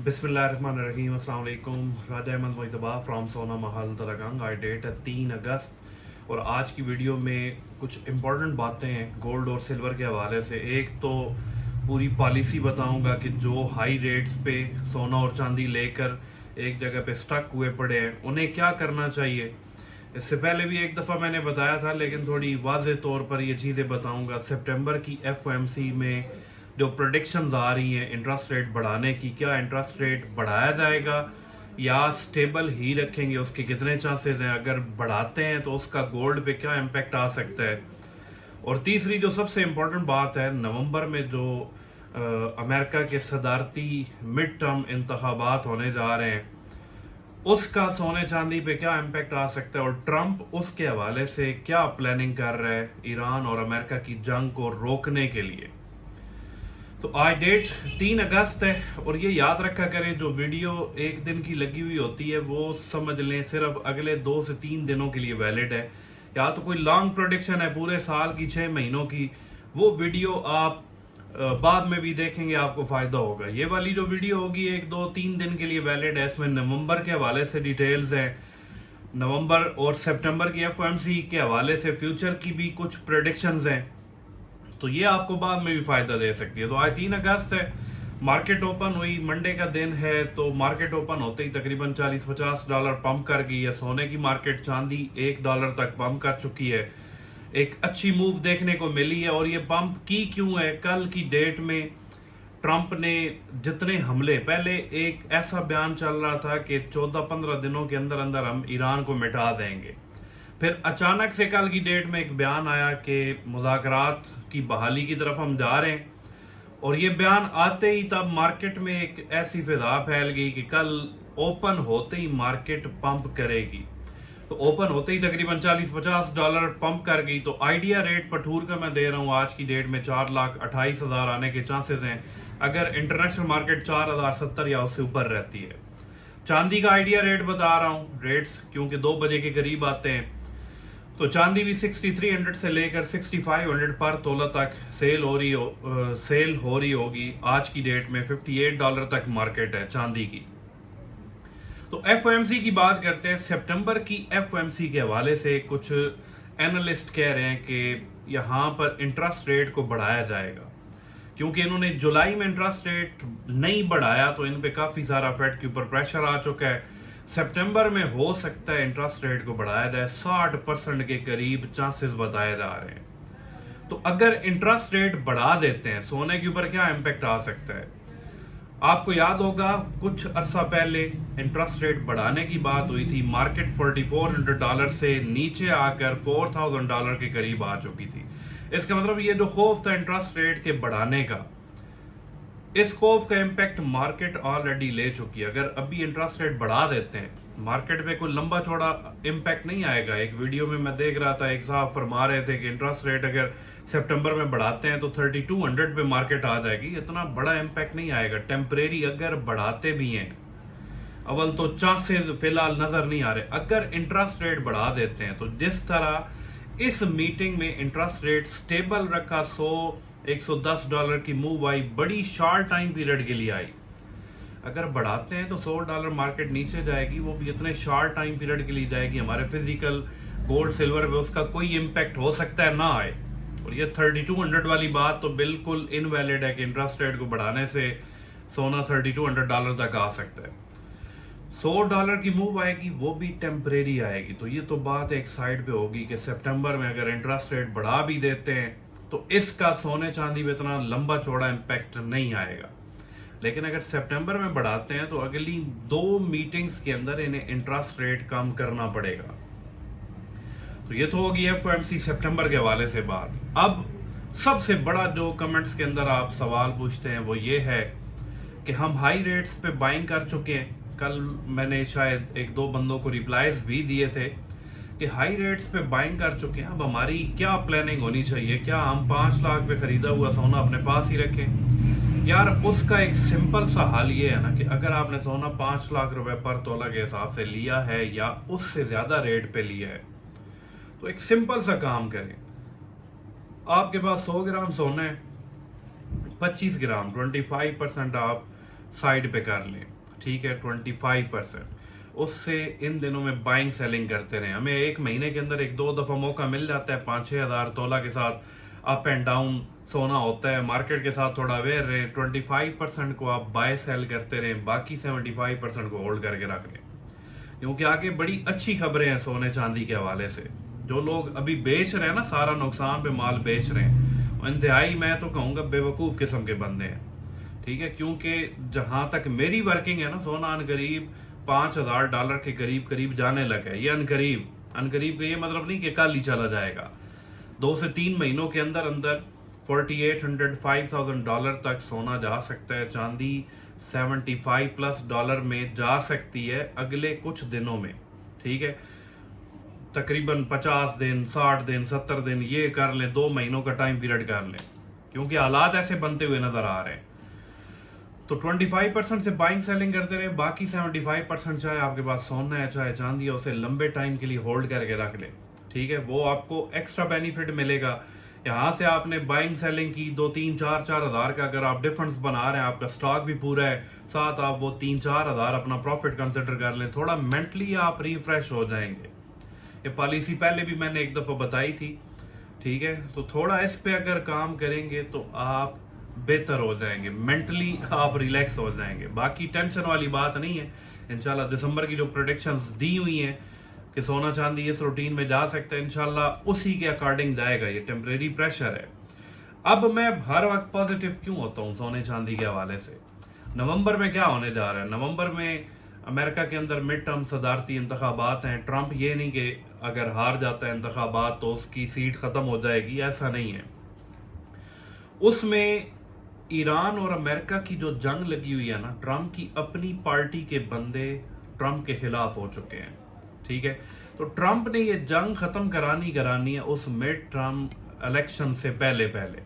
बिस्मिल्लाहिर्रहमानिर्रहीम अस्सलाम वालेकुम। राजा अहमद मोइतबा फ्रॉम सोना महल दरगंग। आई डेट है 3 अगस्त और आज की वीडियो में कुछ इम्पोर्टेंट बातें हैं गोल्ड और सिल्वर के हवाले से। एक तो पूरी पॉलिसी बताऊंगा कि जो हाई रेट्स पे सोना और चांदी लेकर एक जगह पे स्टक हुए पड़े हैं उन्हें क्या करना चाहिए। इससे पहले भी एक दफ़ा मैंने बताया था लेकिन थोड़ी वाज़े तौर पर ये चीज़ें बताऊंगा। सितंबर की एफओएमसी में जो प्रोडिक्शंस आ रही हैं इंटरेस्ट रेट बढ़ाने की, क्या इंटरेस्ट रेट बढ़ाया जाएगा या स्टेबल ही रखेंगे, उसके कितने चांसेस हैं, अगर बढ़ाते हैं तो उसका गोल्ड पे क्या इम्पेक्ट आ सकता है। और तीसरी जो सबसे इम्पोर्टेंट बात है, नवंबर में जो अमेरिका के सदारती मिड टर्म इंतखाबात होने जा रहे हैं उसका सोने चांदी पे क्या इम्पेक्ट आ सकता है और ट्रंप उसके हवाले से क्या प्लानिंग कर रहा है ईरान और अमेरिका की जंग को रोकने के लिए। तो आज डेट 3 अगस्त है और ये याद रखा करें जो वीडियो एक दिन की लगी हुई होती है वो समझ लें सिर्फ अगले 2 से 3 दिनों के लिए वैलिड है। या तो कोई लॉन्ग प्रोडिक्शन है पूरे साल की 6 महीनों की, वो वीडियो आप बाद में भी देखेंगे, आपको फायदा होगा। ये वाली जो वीडियो होगी 1 2 3 दिन के लिए वैलिड है। इसमें नवंबर के हवाले से डिटेल्स हैं, नवंबर और सितंबर की एफओएमसी के हवाले से फ्यूचर की भी कुछ प्रेडिक्शंस हैं, तो ये आपको बाद में भी फायदा दे सकती है। तो आज 3 अगस्त है, मार्केट ओपन हुई, मंडे का दिन है, तो मार्केट ओपन होते ही तकरीबन $40-50 पंप कर गई है। सोने की मार्केट चांदी $1 तक पंप कर चुकी है, एक अच्छी मूव देखने को मिली है। और ये पंप की क्यों है, कल की डेट में ट्रंप ने जितने हमले, पहले एक ऐसा बयान चल रहा था कि 14-15 दिनों के अंदर अंदर हम ईरान को मिटा देंगे, फिर अचानक से कल की डेट में एक बयान आया कि मुज़ाकरात की बहाली की तरफ हम जा रहे हैं। और ये बयान आते ही तब मार्केट में एक ऐसी फिजा फैल गई कि कल ओपन होते ही मार्केट पंप करेगी। तो ओपन होते ही तकरीबन $40-50 पंप कर गई। तो आइडिया रेट पठूर का मैं दे रहा हूँ आज की डेट में 4,28,000 आने के चांसेस हैं अगर इंटरनेशनल मार्केट 4,070 या उससे ऊपर रहती है। चांदी का आइडिया रेट बता रहा हूँ, रेट्स क्योंकि 2 बजे के करीब आते हैं, तो चांदी भी 6300 से लेकर 6500 पर तोला तक सेल हो रही होगी। आज की डेट में $58 तक मार्केट है चांदी की। तो एफओएमसी की बात करते हैं। सितंबर की एफओएमसी के हवाले से कुछ एनालिस्ट कह रहे हैं कि यहाँ पर इंटरेस्ट रेट को बढ़ाया जाएगा, क्योंकि इन्होंने जुलाई में इंटरेस्ट रेट नहीं बढ़ाया तो इन पे काफ़ी सारा फेड के ऊपर प्रेशर आ चुका है। सितंबर में हो सकता है इंटरेस्ट रेट को बढ़ाया जाए, 60% के करीब चांसेस बताए जा रहे हैं। तो अगर इंटरेस्ट रेट बढ़ा देते हैं सोने के ऊपर क्या इम्पेक्ट आ सकता है। आपको याद होगा कुछ अरसा पहले इंटरेस्ट रेट बढ़ाने की बात हुई थी, मार्केट $4,400 से नीचे आकर $4,000 के करीब आ चुकी थी। इसका मतलब ये जो खौफ था इंटरेस्ट रेट के बढ़ाने का, इस खौफ का इम्पैक्ट मार्केट ऑलरेडी ले चुकी है। अगर अभी इंटरेस्ट रेट बढ़ा देते हैं मार्केट पे कोई लंबा चौड़ा इम्पैक्ट नहीं आएगा। एक वीडियो में मैं देख रहा था, एक साहब फरमा रहे थे कि इंटरेस्ट रेट अगर सितंबर में बढ़ाते हैं तो 3200 पे मार्केट आ जाएगी, इतना बड़ा इम्पैक्ट नहीं आएगा। टेम्परेरी अगर बढ़ाते भी हैं, अव्वल तो चांसेस फिलहाल नजर नहीं आ रहे। अगर इंटरेस्ट रेट बढ़ा देते हैं तो जिस तरह इस मीटिंग में इंटरेस्ट रेट स्टेबल रखा, $110 की मूव आई, बड़ी शॉर्ट टाइम पीरियड के लिए आई। अगर बढ़ाते हैं तो $100 मार्केट नीचे जाएगी, वो भी इतने शॉर्ट टाइम पीरियड के लिए जाएगी। हमारे फिजिकल गोल्ड सिल्वर पे उसका कोई इम्पैक्ट हो सकता है ना आए। और ये 3200 वाली बात तो बिल्कुल इनवैलिड है कि इंटरेस्ट रेट को बढ़ाने से सोना $3200 तक आ सकता है। $100 की मूव आएगी, वो भी टेम्परेरी आएगी। तो ये तो बात एक साइड पे होगी कि सितंबर में अगर इंटरेस्ट रेट बढ़ा भी देते हैं तो इसका सोने चांदी पे इतना लंबा चौड़ा इम्पैक्ट नहीं आएगा। लेकिन अगर सितंबर में बढ़ाते हैं तो अगली 2 मीटिंग्स के अंदर इन्हें इंटरेस्ट रेट कम करना पड़ेगा। तो ये तो होगी एफओएमसी सितंबर के हवाले से बात। अब सबसे बड़ा जो कमेंट्स के अंदर आप सवाल पूछते हैं वो ये है कि हम हाई रेट्स पे बाइंग कर चुके हैं। कल मैंने शायद 1-2 बंदों को रिप्लाईज भी दिए थे कि हाई रेट्स पे बाइंग कर चुके हैं, अब हमारी क्या प्लानिंग होनी चाहिए, क्या हम 5 लाख पे खरीदा हुआ सोना अपने पास ही रखें। यार उसका एक सिंपल सा हल ये है ना कि अगर आपने सोना 5 लाख रुपए पर तोला के हिसाब से लिया है या उससे ज्यादा रेट पे लिया है तो एक सिंपल सा काम करें। आपके पास 100 ग्राम सोना है, 25 ग्राम 25% आप साइड पे कर लें। ठीक है 25%, उससे इन दिनों में बाइंग सेलिंग करते रहे। हमें एक महीने के अंदर एक दो दफ़ा मौका मिल जाता है 5-6 हज़ार तोला के साथ अप एंड डाउन सोना होता है, मार्केट के साथ थोड़ा अवेयर रहे। 25% को आप बाय सेल करते रहें, बाकी 75% को होल्ड करके रख लें, क्योंकि आगे बड़ी अच्छी खबरें हैं सोने चांदी के हवाले से। जो लोग अभी बेच रहे हैं ना, सारा नुकसान पे माल बेच रहे हैं, इंतहाई मैं तो कहूँगा बेवकूफ़ किस्म के बंदे हैं, ठीक है। क्योंकि जहाँ तक मेरी वर्किंग है ना, सोना अनकरीब $5,000 के करीब करीब जाने लगा है। ये अनकरीब का ये मतलब नहीं कि कल ही चला जाएगा। 2 से 3 महीनों के अंदर अंदर $4,800 तक सोना जा सकता है। चांदी $75+ में जा सकती है अगले कुछ दिनों में, ठीक है। तकरीबन 50 दिन, 60 दिन, 70 दिन ये कर लें, 2 महीनों का टाइम पीरियड कर लें, क्योंकि हालात ऐसे बनते हुए नजर आ रहे हैं। तो 25% से बाइंग सेलिंग करते रहे, बाकी 75% चाहे आपके पास सोना है चाहे चांदी है, उसे लंबे टाइम के लिए होल्ड करके रख ले, ठीक है। वो आपको एक्स्ट्रा बेनिफिट मिलेगा। यहाँ से आपने बाइंग सेलिंग की 2-3-4 हज़ार का अगर आप डिफरेंस बना रहे हैं, आपका स्टॉक भी पूरा है, साथ आप वो 3-4 हज़ार अपना प्रॉफिट कंसिडर कर लें, थोड़ा मेंटली आप रिफ्रेश हो जाएंगे। ये पॉलिसी पहले भी मैंने एक दफ़ा बताई थी, ठीक है। तो थोड़ा इस पे अगर काम करेंगे तो आप बेहतर हो जाएंगे, मेंटली आप रिलैक्स हो जाएंगे। बाकी टेंशन वाली बात नहीं है। इंशाल्लाह दिसंबर की जो प्रोडिक्शंस दी हुई हैं कि सोना चांदी इस रूटीन में जा सकता है, इंशाल्लाह उसी के अकॉर्डिंग जाएगा। ये टेम्परेरी प्रेशर है। अब मैं हर वक्त पॉजिटिव क्यों होता हूँ सोने चांदी के हवाले से? नवंबर में क्या होने जा रहा है? नवंबर में अमेरिका के अंदर मिड टर्म सदारती इंतखाबात हैं। ट्रंप ये नहीं कि अगर हार जाता है इंतखाबात तो उसकी सीट ख़त्म हो जाएगी, ऐसा नहीं है। उसमें ईरान और अमेरिका की जो जंग लगी हुई है ना, ट्रंप की अपनी पार्टी के बंदे ट्रंप के खिलाफ हो चुके हैं, ठीक है। तो ट्रंप ने ये जंग ख़त्म करानी है उस मिड टर्म इलेक्शन से पहले पहले।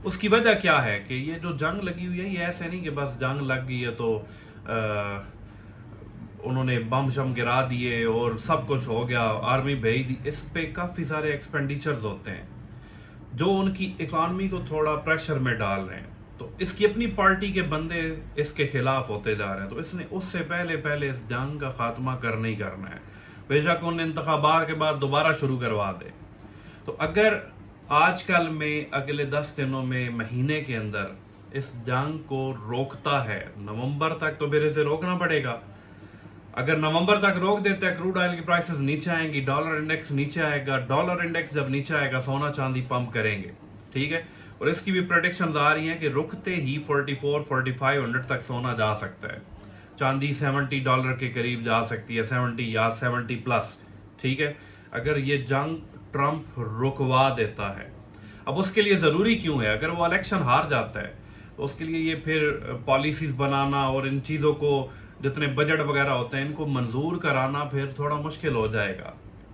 उसकी वजह क्या है कि ये जो जंग लगी हुई है, ये ऐसे नहीं कि बस जंग लग गई है तो उन्होंने बम शम गिरा दिए और सब कुछ हो गया, आर्मी भेज दी। इस पे काफ़ी सारे एक्सपेंडिचर्स होते हैं जो उनकी इकॉनमी को थोड़ा प्रेशर में डाल रहे हैं। तो इसकी अपनी पार्टी के बंदे इसके खिलाफ होते जा रहे हैं। तो इसने उससे पहले पहले इस जंग का खात्मा करना ही करना है, बेशक उन इंतखाबात के बाद दोबारा शुरू करवा दे। तो अगर आजकल में अगले 10 दिनों में, महीने के अंदर इस जंग को रोकता है, नवंबर तक तो फिर इसे रोकना पड़ेगा। अगर नवंबर तक रोक देता है, क्रूड ऑयल की प्राइसेस नीचे आएंगी, डॉलर इंडेक्स नीचे आएगा। डॉलर इंडेक्स जब नीचे आएगा, सोना चांदी पंप करेंगे, ठीक है। और इसकी भी प्रेडिक्शंस आ रही हैं कि रुकते ही 44-4500 तक सोना जा सकता है। चांदी $70 के करीब जा सकती है, 70 या 70+, ठीक है, अगर ये जंग ट्रंप रुकवा देता है। अब उसके लिए ज़रूरी क्यों है? अगर वो इलेक्शन हार जाता है तो उसके लिए ये फिर पॉलिसीज़ बनाना और इन चीज़ों को, जितने बजट वगैरह होते हैं, इनको मंजूर कराना फिर थोड़ा मुश्किल हो जाएगा।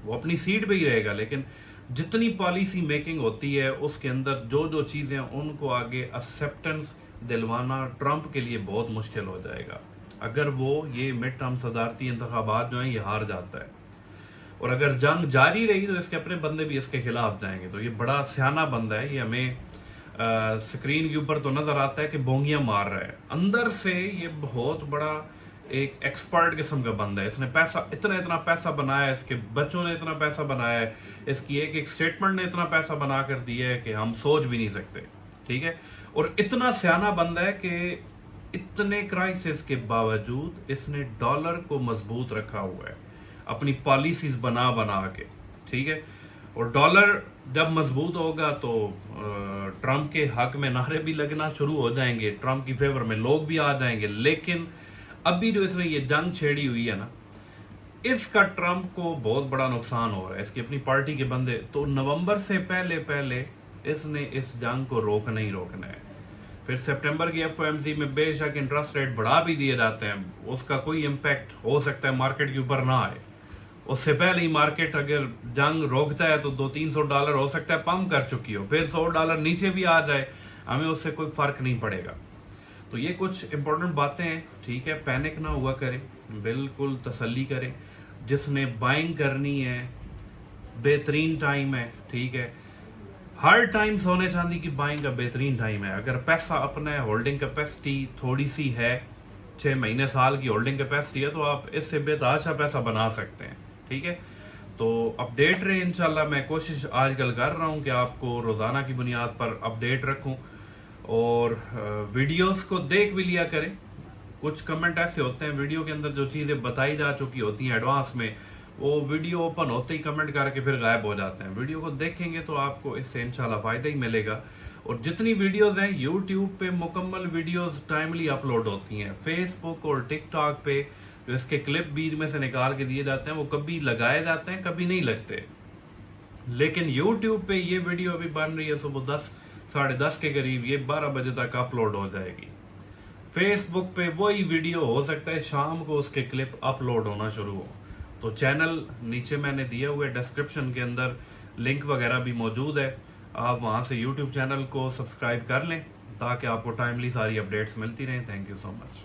वो अपनी सीट पे ही रहेगा, लेकिन जितनी पॉलिसी मेकिंग होती है उसके अंदर जो जो चीज़ें उनको आगे एक्सेप्टेंस दिलवाना ट्रंप के लिए बहुत मुश्किल हो जाएगा अगर वो ये मिड टर्म सदारती इंतखाबात जो हैं ये हार जाता है। और अगर जंग जारी रही तो इसके अपने बंदे भी इसके खिलाफ जाएंगे। तो ये बड़ा सियाना बंदा है, ये हमें स्क्रीन के ऊपर तो नज़र आता है कि बोंगियाँ मार रहा है, अंदर से ये बहुत बड़ा एक एक्सपर्ट किस्म का बंदा है। इसने पैसा इतना पैसा बनाया है, इसके बच्चों ने इतना पैसा बनाया है, इसकी एक स्टेटमेंट ने इतना पैसा बना कर दिया है कि हम सोच भी नहीं सकते, ठीक है। और इतना सियाना बंदा है कि इतने क्राइसिस के बावजूद इसने डॉलर को मजबूत रखा हुआ है अपनी पॉलिसीज बना के, ठीक है। और डॉलर जब मजबूत होगा तो ट्रंप के हक में नारे भी लगना शुरू हो जाएंगे, ट्रंप की फेवर में लोग भी आ जाएंगे। लेकिन अभी जो इसने ये जंग छेड़ी हुई है ना, इसका ट्रंप को बहुत बड़ा नुकसान हो रहा है, इसकी अपनी पार्टी के बंदे। तो नवंबर से पहले पहले इसने इस जंग को रोकना ही रोकना है। फिर सितंबर की एफओएमसी में बेशक इंटरेस्ट रेट बढ़ा भी दिए जाते हैं, उसका कोई इम्पैक्ट हो सकता है मार्केट के ऊपर ना आए। उससे पहले ही मार्केट अगर जंग रोकता है तो $200-300 हो सकता है पंप कर चुकी हो, फिर $100 नीचे भी आ जाए, हमें उससे कोई फर्क नहीं पड़ेगा। तो ये कुछ इंपॉर्टेंट बातें हैं, ठीक है। पैनिक ना हुआ करें, बिल्कुल तसल्ली करें। जिसने बाइंग करनी है बेहतरीन टाइम है, ठीक है। हर टाइम सोने चांदी की बाइंग का बेहतरीन टाइम है। अगर पैसा अपना है, होल्डिंग कैपेसिटी थोड़ी सी है, 6 مہینے سال کی ہولڈنگ کیپیسٹی ہے تو آپ اس سے بتحاشا پیسہ بنا سکتے ہیں. ٹھیک ہے, تو اپڈیٹ رہے انشاءاللہ. میں کوشش آج کل کر رہا ہوں کہ آپ کو روزانہ کی بنیاد پر اپڈیٹ رکھوں, اور ویڈیوز کو دیکھ بھی لیا کریں. کچھ کمنٹ ایسے ہوتے ہیں ویڈیو کے اندر جو چیزیں بتائی جا چکی ہوتی ہیں ایڈوانس میں, وہ ویڈیو اوپن ہوتے ہی کمنٹ کر کے پھر غائب ہو جاتے ہیں. ویڈیو کو دیکھیں گے تو آپ کو اس سے انشاءاللہ فائدہ ہی ملے گا. اور جتنی ویڈیوز ہیں یوٹیوب پہ مکمل ویڈیوز ٹائملی اپلوڈ ہوتی ہیں. فیس بک اور ٹک ٹاک پہ جو اس کے کلپ بیچ میں سے نکال کے دیے جاتے ہیں وہ کبھی لگائے جاتے ہیں کبھی نہیں لگتے. لیکن یوٹیوب پہ یہ ویڈیو ابھی بن رہی ہے صبح 10 ساڑھے 10 کے قریب, یہ 12 بجے تک اپلوڈ ہو جائے گی. فیس بک پہ وہی ویڈیو ہو سکتا ہے شام کو اس کے کلپ اپلوڈ ہونا شروع ہو. تو چینل نیچے میں نے دیا ہوا ہے ڈسکرپشن کے اندر, لنک وغیرہ بھی موجود ہے. آپ وہاں سے یوٹیوب چینل کو سبسکرائب کر لیں تاکہ آپ کو ٹائملی ساری اپڈیٹس ملتی رہیں. Thank you so much.